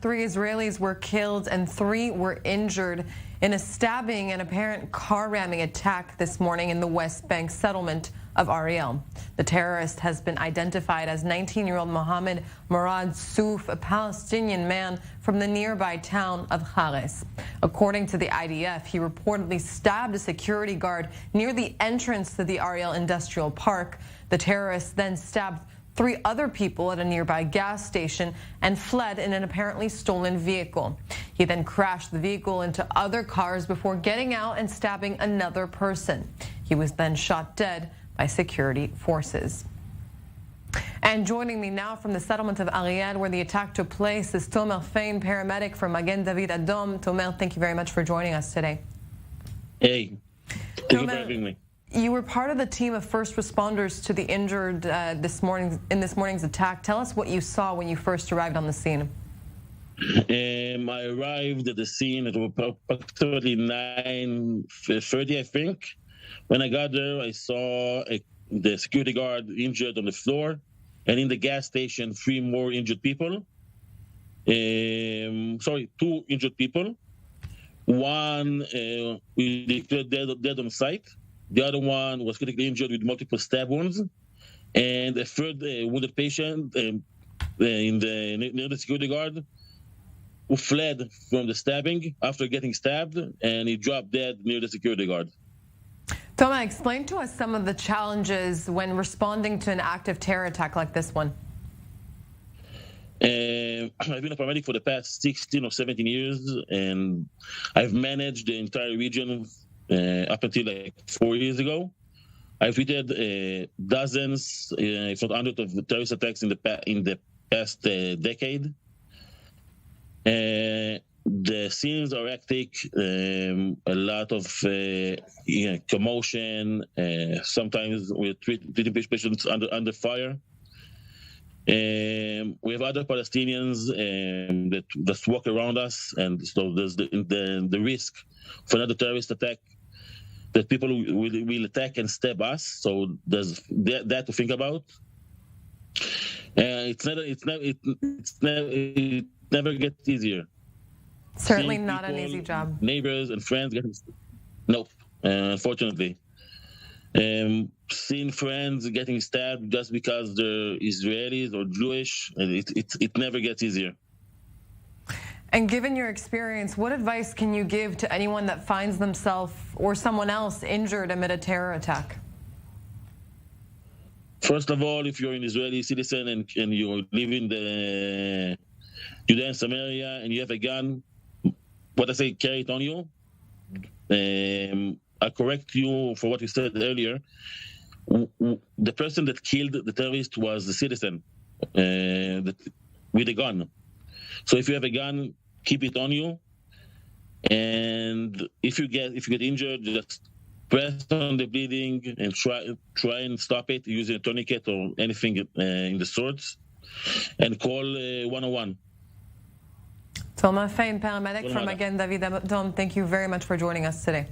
3 Israelis were killed and 3 were injured in a stabbing and apparent car ramming attack this morning in the West Bank settlement of Ariel. The terrorist has been identified as 19-year-old Mohammed Murad Souf, a Palestinian man from the nearby town of Hares. According to the IDF, he reportedly stabbed a security guard near the entrance to the Ariel Industrial Park. The terrorist then stabbed 3 other people at a nearby gas station and fled in an apparently stolen vehicle. He then crashed the vehicle into other cars before getting out and stabbing another person. He was then shot dead by security forces. And joining me now from the settlement of Ariel, where the attack took place, is Fein, paramedic from Magen David Adom. Tomer, thank you very much for joining us today. Hey, thank you for having me. You were part of the team of first responders to the injured in this morning's attack. Tell us what you saw when you first arrived on the scene. I arrived at the scene at approximately 9:30, I think. When I got there, I saw the security guard injured on the floor, and in the gas station, 3 more injured people. 2 injured people. One we declared dead on site. The other one was critically injured with multiple stab wounds, and a third wounded patient near the security guard who fled from the stabbing after getting stabbed, and he dropped dead near the security guard. Toma, explain to us some of the challenges when responding to an active terror attack like this one. I've been a paramedic for the past 16 or 17 years, and I've managed the entire region up until like 4 years ago. I've treated dozens, if not hundreds, of terrorist attacks in the past decade. The scenes are hectic, a lot of commotion. Sometimes we're treating patients under fire. We have other Palestinians that walk around us, and so there's the risk for another terrorist attack, that people will attack and stab us. So there's that to think about. It never gets easier. Certainly not an easy job. Neighbors and friends unfortunately. Seeing friends getting stabbed just because they're Israelis or Jewish, it never gets easier. And given your experience, what advice can you give to anyone that finds themselves or someone else injured amid a terror attack? First of all, if you're an Israeli citizen and you live in the Judea and Samaria and you have a gun, what I say, carry it on you. I correct you for what you said earlier. The person that killed the terrorist was the citizen with a gun. So if you have a gun, keep it on you. And if you get injured, just press on the bleeding and try and stop it using a tourniquet or anything in the sorts, and call 101. Fein, paramedic from Magen David Adom, thank you very much for joining us today.